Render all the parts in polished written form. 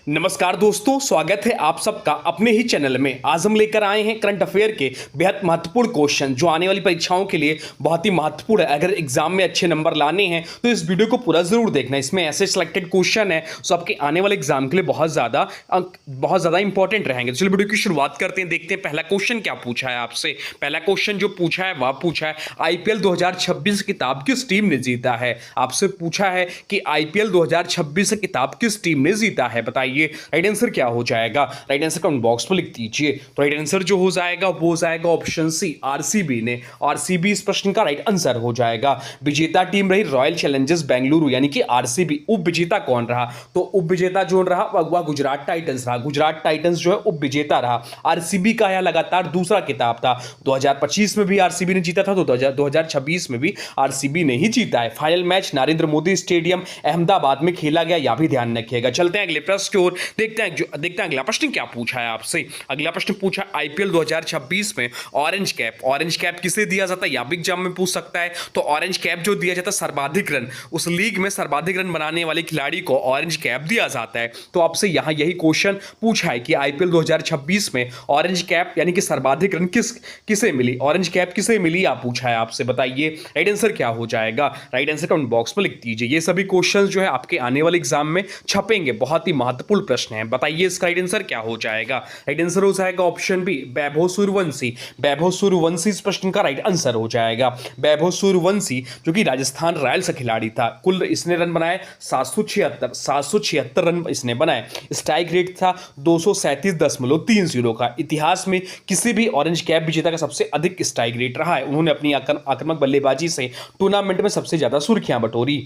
नमस्कार दोस्तों, स्वागत है आप सबका अपने ही चैनल में। आज हम लेकर आए हैं करंट अफेयर के बेहद महत्वपूर्ण क्वेश्चन जो आने वाली परीक्षाओं के लिए बहुत ही महत्वपूर्ण है। अगर एग्जाम में अच्छे नंबर लाने हैं तो इस वीडियो को पूरा जरूर देखना। इसमें ऐसे सिलेक्टेड क्वेश्चन है जो आपके आने वाले एग्जाम के लिए बहुत ज्यादा इंपॉर्टेंट रहेंगे। तो चलिए वीडियो की शुरुआत करते हैं, देखते हैं पहला क्वेश्चन क्या पूछा है आपसे। पहला क्वेश्चन जो पूछा है वह पूछा है आईपीएल 2026 किताब किस टीम ने जीता है। आपसे पूछा है कि आईपीएल 2026 किताब किस टीम ने जीता है, बताइए राइट आंसर क्या हो जाएगा। राइट आंसर कमेंट बॉक्स में लिख दीजिए। तो राइट आंसर जो हो जाएगा वो हो जाएगा ऑप्शन सी, आरसीबी ने। आरसीबी इस प्रश्न का राइट आंसर हो जाएगा। विजेता टीम रही रॉयल चैलेंजर्स बेंगलुरु यानी कि आरसीबी। उप विजेता कौन रहा? तो उप विजेता जो रहा वह गुजरात टाइटंस रहा। गुजरात टाइटंस जो है उप विजेता रहा। आरसीबी का यह लगातार दूसरा खिताब था। 2025 में भी आरसीबी ने जीता था, तो 2026 में भी आरसीबी ने ही जीता है। Final match Narendra Modi stadium Ahmedabad में खेला गया, यह भी ध्यान रखिएगा। चलते हैं अगले प्रश्न की ओर, देखते हैं अगला प्रश्न क्या पूछा है आपसे। अगला प्रश्न पूछा आईपीएल 2026 में ऑरेंज कैप किसे दिया जाता है, यह भी एग्जाम में पूछ सकता है। तो ऑरेंज कैप जो दिया जाता है सर्वाधिक रन, उस लीग में सर्वाधिक रन बनाने वाले खिलाड़ी को ऑरेंज कैप दिया जाता है। तो आपसे यहां यही क्वेश्चन पूछा है कि आईपीएल 2026 में ऑरेंज कैप यानी कि सर्वाधिक रन किसे मिली, ऑरेंज कैप किसे मिली, आप पूछा है आपसे, बताइए राइट आंसर क्या हो जाएगा। राइट आंसर कमेंट बॉक्स में लिख दीजिए। ये सभी क्वेश्चंस जो है आपके आने वाले एग्जाम में छपेंगे, बहुत ही महत्वपूर्ण प्रश्न है। बताइए इसका राइट आंसर क्या हो जाएगा। राइट आंसर हो जाएगा ऑप्शन बी, वैभव सूर्यवंशी। वैभव सूर्यवंशी इस प्रश्न का राइट आंसर हो जाएगा। वैभव सूर्यवंशी जो कि राजस्थान रॉयल्स का खिलाड़ी था। कुल इसने रन बनाए 776 रन इसने बनाए। स्ट्राइक रेट था 237.30 का। इतिहास में किसी भी ऑरेंज कैप विजेता का सबसे अधिक स्ट्राइक रेट रहा है। उन्होंने अपनी आक्रामक बल्लेबाजी से टूर्नामेंट में सबसे ज्यादा सुर्खियां बटोरी।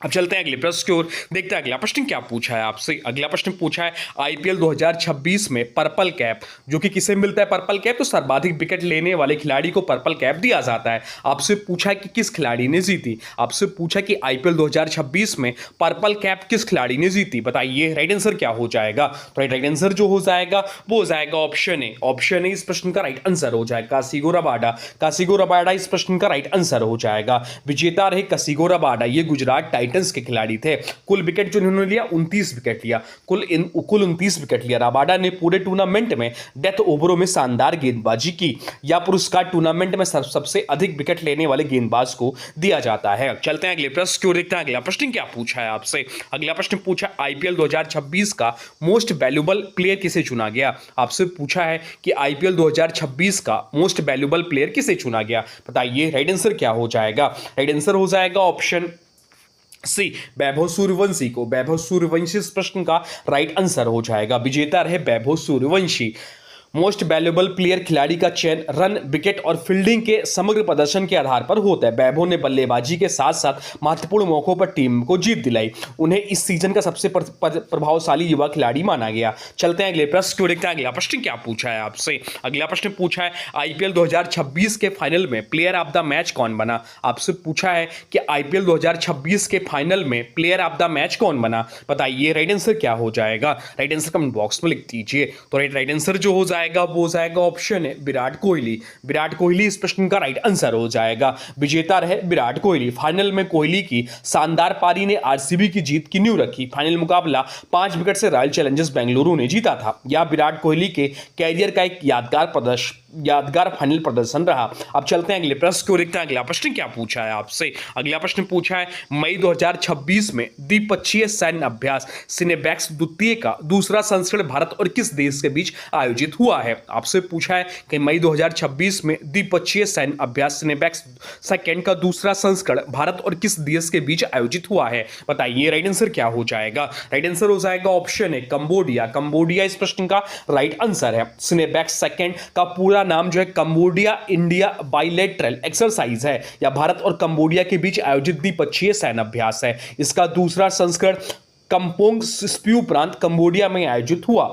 अब चलते हैं अगले प्रश्न की ओर, देखते हैं अगला प्रश्न क्या पूछा है आपसे। अगला प्रश्न पूछा है आईपीएल 2026 में पर्पल कैप जो कि किसे मिलता है पर्पल कैप, तो सर्वाधिक विकेट लेने वाले खिलाड़ी को पर्पल कैप दिया जाता है। आपसे पूछा है कि किस खिलाड़ी ने जीती। आपसे पूछा कि आईपीएल 2026 में पर्पल कैप किस खिलाड़ी ने जीती, बताइए राइट आंसर क्या हो जाएगा। तो राइट आंसर जो हो जाएगा वो हो जाएगा ऑप्शन ए। ऑप्शन ए इस प्रश्न का राइट आंसर हो जाएगा। कासिगो रबाडा इस प्रश्न का राइट आंसर हो जाएगा। विजेता रहे कासिगो रबाडा, ये गुजरात टाइटंस के खिलाड़ी थे। कुल विकेट जो इन्होंने लिया 29 विकेट लिया, कुल 29 विकेट लिया। रबाडा ने पूरे टूर्नामेंट में डेथ ओवरों में शानदार गेंदबाजी की। यह पुरस्कार टूर्नामेंट में सबसे अधिक विकेट लेने वाले गेंदबाज को दिया जाता है। चलते हैं अगले प्रश्न की ओर, देखते हैं अगला प्रश्न क्या पूछा है आपसे। अगला प्रश्न पूछा आईपीएल 2026 का मोस्ट वैल्यूएबल प्लेयर किसे चुना गया। आपसे पूछा है कि आईपीएल 2026 का मोस्ट वैल्यूएबल प्लेयर किसे चुना गया, बताइए राइट आंसर क्या हो जाएगा। राइट आंसर हो जाएगा ऑप्शन सी, वैभव सूर्यवंशी को। वैभव सूर्यवंशी इस प्रश्न का राइट आंसर हो जाएगा। विजेता रहे Vaibhav Suryavanshi. Most valuable player खिलाड़ी का चयन रन, विकेट और फील्डिंग के समग्र प्रदर्शन के आधार पर होता है। वैभव ने बल्लेबाजी के साथ साथ महत्वपूर्ण मौकों पर टीम को जीत दिलाई। उन्हें इस सीजन का सबसे प्रभावशाली युवा खिलाड़ी माना गया। चलते हैं अगले प्रश्न को, देखते हैं अगला प्रश्न क्या पूछा है आपसे। अगला प्रश्न पूछा है आईपीएल 2026 के फाइनल में प्लेयर ऑफ द मैच कौन बना। आपसे पूछा है कि आईपीएल 2026 के फाइनल में प्लेयर ऑफ द मैच कौन बना, बताइए राइट आंसर क्या हो जाएगा। राइट आंसर कमेंट बॉक्स में लिख दीजिए। तो राइट आंसर जो हो जाएगा वो हो जाएगा ऑप्शन है विराट कोहली। विराट कोहली इस प्रश्न का राइट आंसर हो जाएगा। विजेता रहे विराट कोहली। फाइनल में कोहली की शानदार पारी ने आरसीबी की जीत की नींव रखी। फाइनल मुकाबला 5 विकेट से रॉयल चैलेंजर्स बेंगलुरु ने जीता था। यह विराट कोहली के कैरियर का एक यादगार फाइनल प्रदर्शन रहा। अब चलते हैं अगले प्रश्न को, देखते हैं अगला प्रश्न क्या पूछा है आपसे। अगला प्रश्न पूछा है मई 2026 में द्विपक्षीय सैन्य अभ्यास सिनेबैक्स द्वितीय का दूसरा संस्करण भारत और किस देश के बीच आयोजित हुआ है। आपसे पूछा है कि मई 2026 में द्विपक्षीय सैन्य अभ्यास सिनेबैक्स सेकेंड का दूसरा संस्करण भारत और किस देश के बीच आयोजित हुआ है, बताइए राइट आंसर क्या हो जाएगा। राइट आंसर हो जाएगा ऑप्शन है कंबोडिया। कंबोडिया इस प्रश्न का राइट आंसर है। सिनेबैक्स सेकेंड का पूरा नाम जो है कंबोडिया इंडिया बाइलेटरल एक्सरसाइज है, या भारत और कंबोडिया के बीच आयोजित द्विपक्षीय सैन्य अभ्यास है। इसका दूसरा संस्करण कंपोंग स्प्यू प्रांत कंबोडिया में आयोजित हुआ।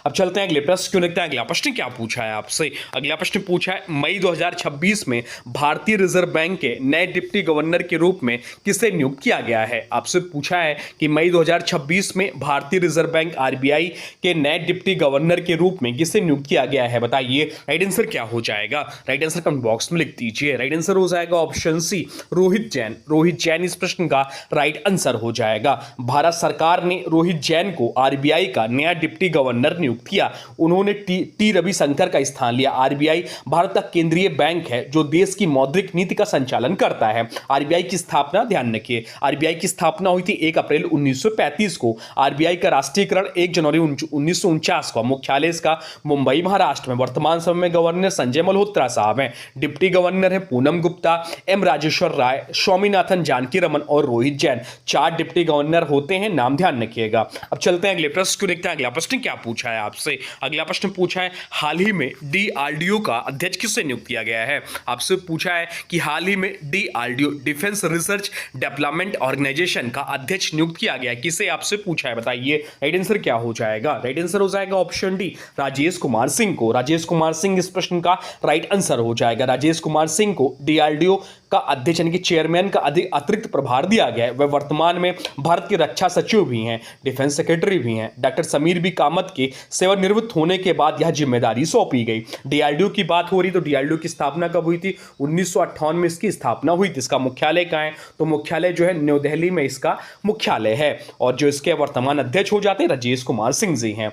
अब चलते हैं अगले प्रश्न क्यों देखते हैं अगला प्रश्न क्या पूछा है आपसे। अगला प्रश्न पूछा है मई 2026 में भारतीय रिजर्व बैंक के नए डिप्टी गवर्नर के रूप में किसे नियुक्त किया गया है। आपसे पूछा है कि मई 2026 में भारतीय रिजर्व बैंक आरबीआई के नए डिप्टी गवर्नर के रूप में किसे नियुक्त किया गया है, बताइए राइट आंसर क्या हो जाएगा। राइट आंसर कमेंट बॉक्स में लिख दीजिए। राइट आंसर हो जाएगा ऑप्शन सी रोहित जैन। रोहित जैन इस प्रश्न का राइट आंसर हो जाएगा। भारत सरकार ने रोहित जैन को आरबीआई का नया डिप्टी गवर्नर नियुक्त किया। उन्होंने टी रविशंकर का स्थान लिया। आरबीआई भारत का केंद्रीय बैंक है जो देश की मौद्रिक नीति का संचालन करता है। आरबीआई की स्थापना ध्यान रखिए, आरबीआई की स्थापना हुई थी 1 अप्रैल 1935 को। आरबीआई का राष्ट्रीयकरण 1 जनवरी 1949 को। मुख्यालय इसका मुंबई महाराष्ट्र में। वर्तमान समय में गवर्नर संजय मल्होत्रा साहब हैं। डिप्टी गवर्नर है पूनम गुप्ता, एम राजेश्वर राय, स्वामीनाथन जानकी रमन और रोहित जैन। 4 डिप्टी गवर्नर होते हैं, नाम ध्यान रखिएगा। अब चलते हैं अगले प्रश्न को देखते हैं। अगला प्रश्न क्या पूछा है आपसे। अगला प्रश्न पूछा है हाल ही में डीआरडीओ का अध्यक्ष किसे नियुक्त किया गया है। आपसे पूछा है कि हाल ही में DRDO defence research development organisation का अध्यक्ष नियुक्त किया गया, किसे आपसे पूछा है, बताइए राइट आंसर क्या हो जाएगा। राइट आंसर हो जाएगा ऑप्शन डी राजेश कुमार सिंह को। राजेश कुमार सिंह इस प्रश्न का राइट आंसर हो जाएगा। राजेश कुमार सिंह को डीआरडीओ का अध्यक्ष यानी कि चेयरमैन का अतिरिक्त प्रभार दिया गया है। वह वर्तमान में भारत के रक्षा सचिव भी हैं, डिफेंस सेक्रेटरी भी हैं। डॉक्टर समीर बी कामत के सेवानिवृत्त होने के बाद यह जिम्मेदारी सौंपी गई। डीआरडीओ की बात हो रही तो डीआरडीओ की स्थापना कब हुई थी, 1958 में इसकी स्थापना हुई थी। इसका मुख्यालय कहाँ है, तो मुख्यालय जो है न्यू दिल्ली में इसका मुख्यालय है। और जो इसके वर्तमान अध्यक्ष हो जाते हैं राजेश कुमार सिंह जी हैं।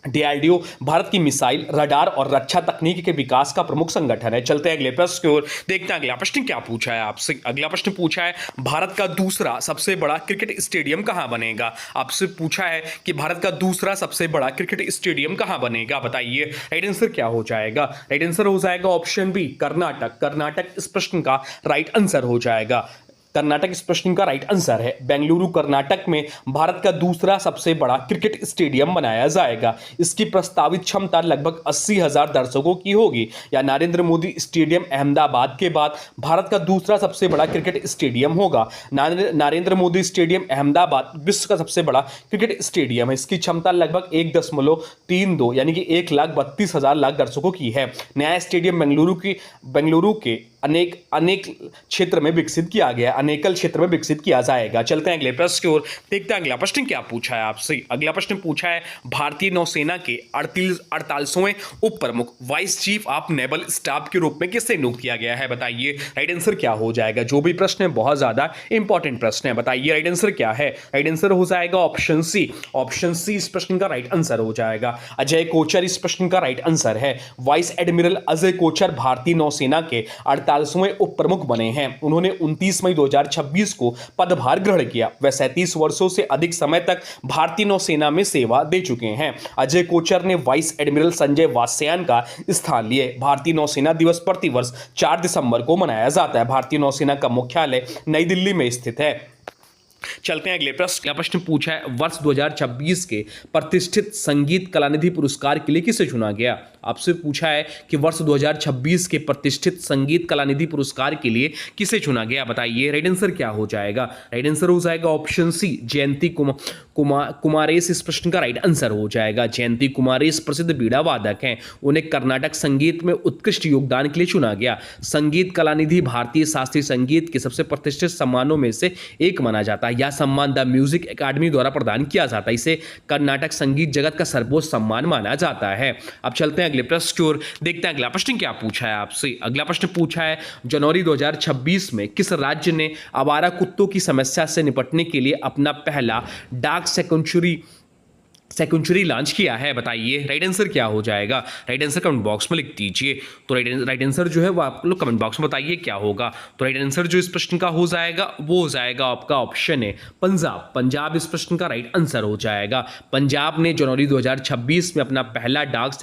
डीआरडीओ भारत की मिसाइल, रडार और रक्षा तकनीक के विकास का प्रमुख संगठन है। चलते हैं अगले प्रश्न की ओर, देखते हैं अगला प्रश्न क्या पूछा है आपसे। अगला प्रश्न पूछा है भारत का दूसरा सबसे बड़ा क्रिकेट स्टेडियम कहां बनेगा। आपसे पूछा है कि भारत का दूसरा सबसे बड़ा क्रिकेट स्टेडियम कहां बनेगा, बताइए राइट आंसर क्या हो जाएगा। राइट आंसर हो जाएगा ऑप्शन बी कर्नाटक। कर्नाटक इस प्रश्न का राइट आंसर हो जाएगा। कर्नाटक इस प्रश्न का राइट आंसर है। बेंगलुरु कर्नाटक में भारत का दूसरा सबसे बड़ा क्रिकेट स्टेडियम बनाया जाएगा। इसकी प्रस्तावित क्षमता लगभग 80,000 दर्शकों की होगी। या नरेंद्र मोदी स्टेडियम अहमदाबाद के बाद भारत का दूसरा सबसे बड़ा क्रिकेट स्टेडियम होगा। नरेंद्र मोदी स्टेडियम अहमदाबाद विश्व का सबसे बड़ा क्रिकेट स्टेडियम है। इसकी क्षमता लगभग 1.32 यानी कि 1,32,000 दर्शकों की है। नया स्टेडियम बेंगलुरु के अनेक क्षेत्र में विकसित किया गया, अनेकल क्षेत्र में विकसित किया जाएगा। चलते हैं अगले प्रश्न की ओर, देखते हैं अगला प्रश्न क्या पूछा है आपसे। अगला प्रश्न पूछा है भारतीय नौसेना के 48वें उप प्रमुख vice chief of naval staff के रूप में किसे नियुक्त किया गया है, बताइए राइट आंसर क्या हो जाएगा। जो भी प्रश्न है बहुत ज्यादा इंपॉर्टेंट प्रश्न है, बताइए राइट आंसर क्या है। राइट आंसर हो जाएगा ऑप्शन सी। ऑप्शन सी इस प्रश्न का राइट आंसर हो जाएगा। अजय कोचर इस प्रश्न का राइट आंसर है। वाइस एडमिरल अजय कोचर भारतीय नौसेना के 48वें उप प्रमुख बने हैं। उन्होंने 29 मई 2026 को पदभार ग्रहण किया। वह 37 वर्षों से अधिक समय तक भारतीय नौसेना में सेवा दे चुके हैं। अजय कोचर ने वाइस एडमिरल संजय वात्स्यायन का स्थान लिए। भारतीय नौसेना दिवस प्रतिवर्ष 4 दिसंबर को मनाया जाता है। भारतीय नौसेना का मुख्यालय नई दिल्ली में स्थित है। चलते हैं अगले प्रश्न। क्या प्रश्न पूछा है वर्ष 2026 के प्रतिष्ठित संगीत कलानिधि पुरस्कार के लिए किसे चुना गया। आपसे पूछा है कि वर्ष 2026 के प्रतिष्ठित संगीत कलानिधि पुरस्कार के लिए किसे चुना गया, बताइए राइट आंसर क्या हो जाएगा। राइट आंसर हो जाएगा ऑप्शन सी जयंती कुमारेश इस प्रश्न का राइट आंसर हो जाएगा। जयंती कुमारेश प्रसिद्ध बीड़ा वादक हैं। उन्हें कर्नाटक संगीत में उत्कृष्ट योगदान के लिए चुना गया। संगीत कलानिधि भारतीय शास्त्रीय संगीत के सबसे प्रतिष्ठित सम्मानों में से एक माना जाता है। यह सम्मान द म्यूजिक एकेडमी द्वारा प्रदान किया जाता है। इसे कर्नाटक संगीत जगत का सर्वोच्च सम्मान माना जाता है। अब चलते हैं अगले प्रश्न की ओर, देखते हैं अगला प्रश्न क्या पूछा है आपसे। अगला प्रश्न पूछा है जनवरी 2026 में किस राज्य ने आवारा कुत्तों की समस्या से निपटने के लिए अपना पहला डाक सेंचुरी लॉन्च किया है, बताइए राइट आंसर क्या हो जाएगा। राइट आंसर कमेंट बॉक्स में लिख दीजिए। तो राइट आंसर जो है वो आप लोग कमेंट बॉक्स में बताइए क्या होगा। तो राइट आंसर जो इस प्रश्न का हो जाएगा वो हो जाएगा आपका ऑप्शन है पंजाब। पंजाब इस प्रश्न का राइट आंसर हो जाएगा। पंजाब ने जनवरी 2026 में अपना पहला डाक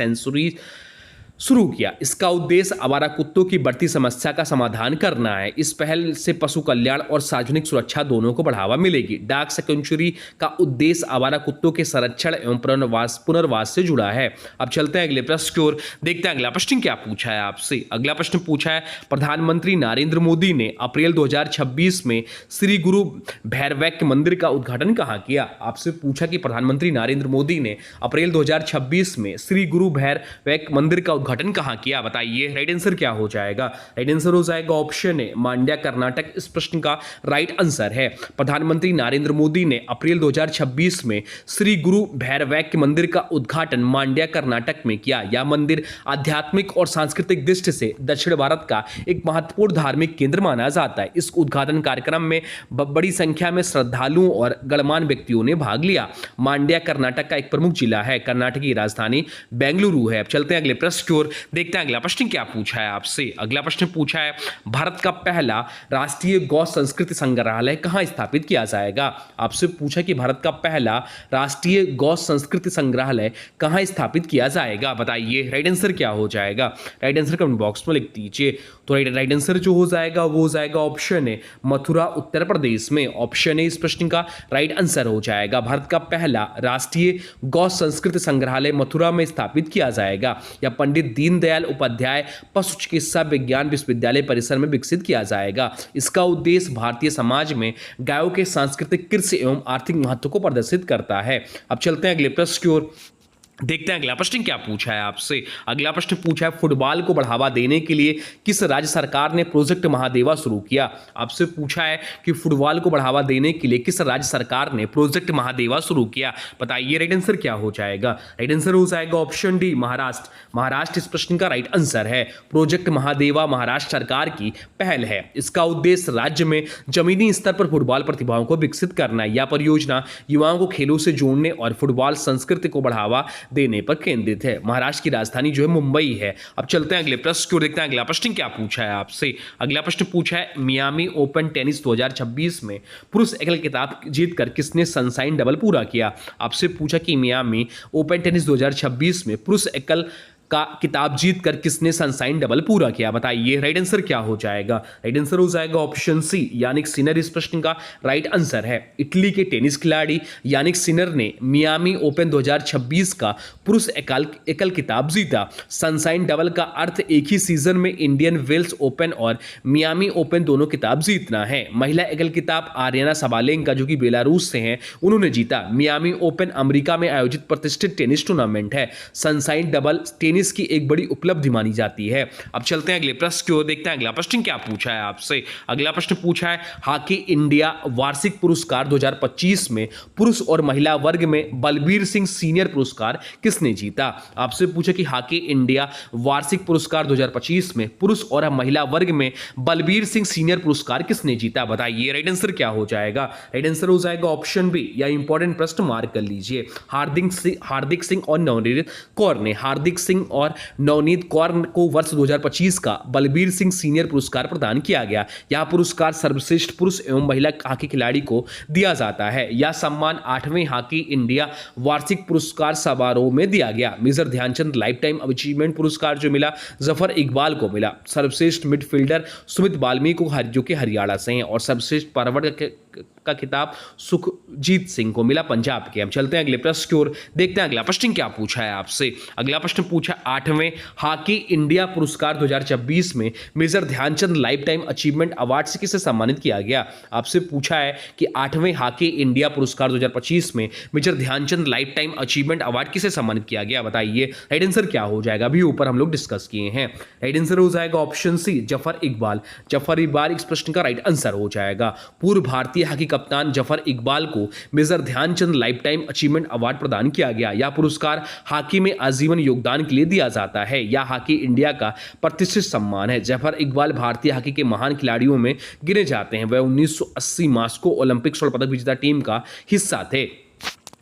शुरू किया। इसका उद्देश्य आवारा कुत्तों की बढ़ती समस्या का समाधान करना है। इस पहल से पशु कल्याण और सार्वजनिक सुरक्षा दोनों को बढ़ावा मिलेगी। डाक सेंचुरी का उद्देश्य आवारा कुत्तों के संरक्षण एवं पुनर्वास से जुड़ा है। अब चलते हैं अगले प्रश्न की ओर, देखते हैं अगला प्रश्न क्या पूछा है आपसे। अगला प्रश्न पूछा है, प्रधानमंत्री नरेंद्र मोदी ने अप्रैल 2026 में श्री गुरु भैरवैक्य मंदिर का उद्घाटन कहाँ किया। आपसे पूछा कि प्रधानमंत्री नरेंद्र मोदी ने अप्रैल 2026 में श्री गुरु भैरवैक्य मंदिर का उद्घाटन कहाँ किया, बताइए। राइट आंसर क्या हो जाएगा? राइट आंसर हो जाएगा ऑप्शन ए, मांड्या कर्नाटक। इस प्रश्न का राइट आंसर है प्रधानमंत्री नरेंद्र मोदी ने अप्रैल 2026 में श्री गुरु भैरवैक्य मंदिर का उद्घाटन मांड्या कर्नाटक में किया। यह मंदिर आध्यात्मिक और सांस्कृतिक दृष्टि से दक्षिण भारत का एक महत्वपूर्ण धार्मिक केंद्र माना जाता है। इस उद्घाटन कार्यक्रम में बड़ी संख्या में श्रद्धालुओं और गणमान्य व्यक्तियों ने भाग लिया। मांड्या कर्नाटक का एक प्रमुख जिला है। कर्नाटक की राजधानी बेंगलुरु है। अब चलते हैं अगले प्रश्न की ओर, देखते हैं अगला प्रश्न क्या पूछा है आपसे। अगला प्रश्न पूछा है, भारत का पहला राष्ट्रीय गौ संस्कृति संग्रहालय कहां स्थापित किया जाएगा। आपसे पूछा कि भारत का पहला राष्ट्रीय गौ संस्कृति संग्रहालय कहां स्थापित किया जाएगा, बताइए। राइट आंसर क्या हो जाएगा? राइट आंसर कमेंट बॉक्स में लिख दीजिए। तो राइट आंसर जो हो जाएगा वो हो जाएगा ऑप्शन ए, मथुरा उत्तर प्रदेश में। ऑप्शन ए इस प्रश्न का राइट आंसर हो जाएगा। भारत का पहला राष्ट्रीय गौ संस्कृति संग्रहालय मथुरा में स्थापित किया जाएगा। यह पंडित दीनदयाल उपाध्याय पशु चिकित्सा विज्ञान विश्वविद्यालय परिसर में विकसित किया जाएगा। इसका उद्देश्य भारतीय समाज में गायों के सांस्कृतिक, कृषि एवं आर्थिक महत्व को प्रदर्शित करता है। अब चलते हैं अगले प्रश्न की ओर, देखते हैं अगला प्रश्न क्या पूछा है आपसे। अगला प्रश्न पूछा है, फुटबॉल को बढ़ावा देने के लिए किस राज्य सरकार ने प्रोजेक्ट महादेवा शुरू किया। आपसे पूछा है कि फुटबॉल को बढ़ावा देने के लिए किस राज्य सरकार ने प्रोजेक्ट महादेवा शुरू किया, बताइए। राइट आंसर क्या हो जाएगा? राइट आंसर हो जाएगा ऑप्शन डी, महाराष्ट्र। महाराष्ट्र इस प्रश्न का राइट आंसर है। प्रोजेक्ट महादेवा महाराष्ट्र सरकार की पहल है। इसका उद्देश्य राज्य में जमीनी स्तर पर फुटबॉल प्रतिभाओं को विकसित करना है। यह परियोजना युवाओं को खेलों से जोड़ने और फुटबॉल संस्कृति को बढ़ावा देने पर केंद्रित है। महाराष्ट्र की राजधानी जो है मुंबई है। अब चलते हैं अगले प्रश्न की ओर, देखते हैं अगला प्रश्न क्या पूछा है आपसे। अगला प्रश्न पूछा है, मियामी ओपन टेनिस 2026 में पुरुष एकल खिताब जीतकर किसने सनशाइन डबल पूरा किया। आपसे पूछा कि मियामी ओपन टेनिस 2026 में पुरुष एकल का किताब जीतकर किसने सनशाइन डबल पूरा किया, बताइए। राइट आंसर क्या हो जाएगा? राइट आंसर हो जाएगा ऑप्शन सी, यानिक सिनर इस प्रश्न का राइट आंसर है। इटली के टेनिस खिलाड़ी यानिक सिनर ने मियामी ओपन 2026 का पुरुष एकल किताब जीता। सनशाइन डबल का अर्थ एक ही सीजन में इंडियन वेल्स ओपन और मियामी ओपन दोनों किताब जीतना है। महिला एकल किताब आर्याना सबालेंका जो कि बेलारूस से हैं, उन्होंने जीता। मियामी ओपन अमेरिका में आयोजित प्रतिष्ठित टेनिस टूर्नामेंट है। सनशाइन डबल टेनिस की एक बड़ी उपलब्धि मानी जाती है। अब चलते हैं अगले प्रश्न की ओर, देखते हैं अगला प्रश्न क्या पूछा है आपसे। अगला प्रश्न पूछा है, हॉकी इंडिया वार्षिक पुरस्कार 2025 में पुरुष और महिला वर्ग में बलबीर सिंह सीनियर पुरस्कार किसने जीता। आपसे पूछा कि हॉकी इंडिया वार्षिक पुरस्कार 2025 में पुरुष और महिला वर्ग में बलबीर सिंह सीनियर पुरस्कार किसने जीता, बताइए। राइट आंसर क्या हो जाएगा? राइट आंसर हो जाएगा ऑप्शन बी, या इंपॉर्टेंट प्रश्न मार्क कर लीजिए। हार्दिक सिंह और नवनीत कौर ने। हार्दिक सिंह और नवनीत कौर को वर्ष 2025 का बलबीर सिंह सीनियर पुरस्कार प्रदान किया गया। यह पुरस्कार सर्वश्रेष्ठ पुरुष एवं महिला हॉकी खिलाड़ी को दिया जाता है। यह सम्मान 8वें हॉकी इंडिया वार्षिक पुरस्कार समारोह में दिया गया। Major Dhyan Chand lifetime achievement पुरस्कार जो मिला जफर इकबाल को मिला। सर्वश्रेष्ठ मिडफील्डर सुमित बाल्मीकि को जो कि हरियाणा से हैं, और सर्वश्रेष्ठ फॉरवर्ड का खिताब सुखजीत सिंह को मिला पंजाब के। हम चलते हैं अगले प्रश्न की ओर, देखते हैं अगला प्रश्न क्या पूछा है आपसे। अगला प्रश्न पूछा, 8वें हॉकी इंडिया पुरस्कार 2026 में major Dhyan Chand lifetime achievement award से किसे सम्मानित किया गया। आपसे पूछा है कि 8वें हॉकी इंडिया पुरस्कार 2025 में major Dhyan Chand lifetime achievement award किसे सम्मानित किया गया, बताइए। राइट आंसर क्या हो जाएगा? अभी ऊपर हम लोग डिस्कस किए हैं। राइट आंसर हो जाएगा ऑप्शन सी, जफर इकबाल। जफर इकबाल इस प्रश्न का राइट आंसर हो जाएगा। पूर्व भारतीय हॉकी कप्तान जफर इकबाल को major Dhyan Chand lifetime achievement award प्रदान किया गया। यह पुरस्कार हॉकी में आजीवन योगदान के लिए दिया जाता है। यह हॉकी इंडिया का प्रतिष्ठित सम्मान है। जफर इकबाल भारतीय हॉकी के महान खिलाड़ियों में गिने जाते हैं। वह 1980 मास्को ओलंपिक स्वर्ण पदक विजेता टीम का हिस्सा थे।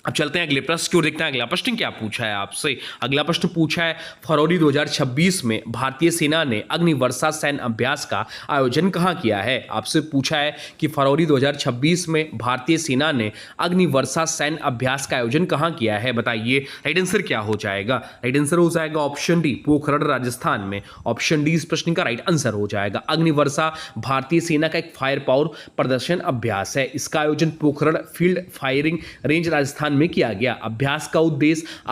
अब चलते हैं अगले प्रश्न की ओर, देखते हैं अगला प्रश्न क्या पूछा है आपसे। अगला प्रश्न पूछा है फरवरी 2026 में भारतीय सेना ने अग्निवर्षा सैन्य अभ्यास का आयोजन कहाँ किया है। आपसे पूछा है कि फरवरी 2026 में भारतीय सेना ने अग्निवर्षा सैन्य अभ्यास का आयोजन कहाँ किया है, बताइए राइट आंसर क्या हो जाएगा। राइट आंसर हो जाएगा ऑप्शन डी, पोखरण राजस्थान में। ऑप्शन डी इस प्रश्न का राइट आंसर हो जाएगा। अग्निवर्षा भारतीय सेना का एक फायर पावर प्रदर्शन अभ्यास है। इसका आयोजन Pokhran field firing range Rajasthan में किया गया। अभ्यास का उद्देश्य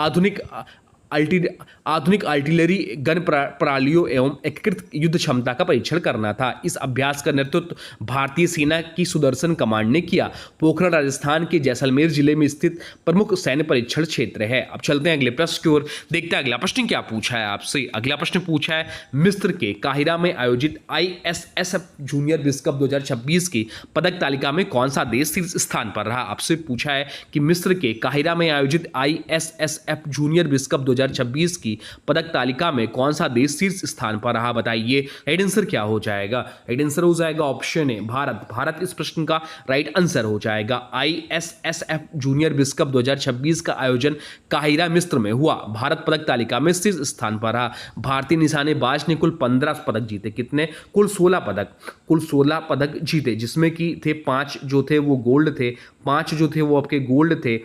आधुनिक आर्टिलरी गन प्रणालियों एवं एकीकृत युद्ध क्षमता का परीक्षण करना था। इस अभ्यास का नेतृत्व भारतीय सेना की सुदर्शन कमांड ने किया। पोखरण राजस्थान के जैसलमेर जिले में स्थित प्रमुख सैन्य परीक्षण क्षेत्र है। अब चलते हैं अगले प्रश्न की ओर, देखते हैं अगला प्रश्न क्या पूछा है आपसे। अगला प्रश्न पूछा है मिस्र के काहिरा में आयोजित ISSF जूनियर विश्व कप 2026 की पदक तालिका में कौन सा देश शीर्ष स्थान पर रहा। आपसे पूछा है कि मिस्र के काहिरा में आयोजित ISSF जूनियर विश्व कप 2026 की पदक तालिका में कौन सा देश शीर्ष स्थान पर रहा, बताइए राइट आंसर क्या हो जाएगा। राइट आंसर हो जाएगा ऑप्शन ए, भारत। भारत इस प्रश्न का राइट आंसर हो जाएगा। ISSF जूनियर विश्व कप 2026 का आयोजन काहिरा मिस्र में हुआ। भारत पदक तालिका में शीर्ष स्थान पर रहा। भारतीय निशानेबाज ने कुल 15 पदक जीते। कितने? कुल 16 पदक जीते, जिसमें कि थे 5 जो थे वो गोल्ड थे, 5 जो थे वो आपके गोल्ड थे,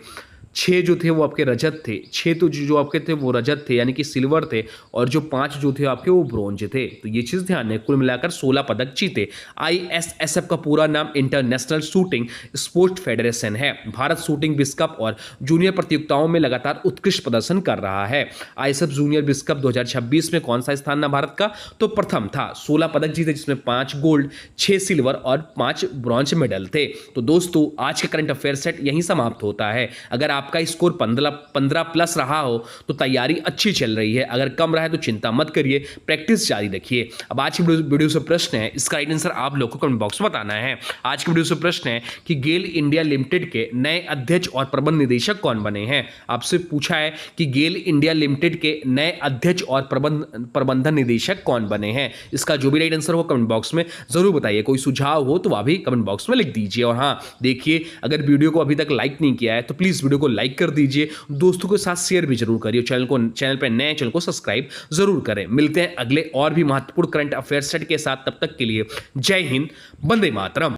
6 जो थे वो आपके रजत थे, 6 तो जो आपके थे वो रजत थे यानी कि सिल्वर थे, और जो 5 जो थे आपके वो ब्रोंज थे। तो ये चीज़ ध्यान है, कुल मिलाकर 16 पदक जीते। ISSF का पूरा नाम इंटरनेशनल शूटिंग स्पोर्ट्स फेडरेशन है। भारत शूटिंग विश्व कप और जूनियर प्रतियोगिताओं में लगातार उत्कृष्ट प्रदर्शन कर रहा है। ISSF जूनियर विश्व कप 2026 में कौन सा स्थान था भारत का? तो प्रथम था। 16 पदक जीते, जिसमें 5 गोल्ड, 6 सिल्वर और 5 ब्रॉन्ज मेडल थे। तो दोस्तों आज का करंट अफेयर सेट यहीं समाप्त होता है। अगर आपका स्कोर 15 प्लस रहा हो तो तैयारी अच्छी चल रही है, अगर कम रहा है तो चिंता मत करिए, प्रैक्टिस जारी रखिए। अब आज की वीडियो से प्रश्न है, इसका राइट आंसर आप लोग को कमेंट बॉक्स में बताना है। आज की वीडियो से प्रश्न है कि गेल इंडिया लिमिटेड के नए अध्यक्ष और प्रबंध निदेशक कौन बने हैं। आपसे पूछा है कि गेल इंडिया लिमिटेड के नए अध्यक्ष और प्रबंधन निदेशक कौन बने हैं। इसका जो भी राइट आंसर हो कमेंट बॉक्स में जरूर बताइए। कोई सुझाव हो तो वह भी कमेंट बॉक्स में लिख दीजिए। और हाँ देखिए, अगर वीडियो को अभी तक लाइक नहीं किया है तो प्लीज वीडियो को लाइक कर दीजिए, दोस्तों के साथ शेयर भी जरूर करिए। चैनल पर नए चैनल को सब्सक्राइब जरूर करें। मिलते हैं अगले और भी महत्वपूर्ण करंट अफेयर सेट के साथ, तब तक के लिए जय हिंद, वंदे मातरम।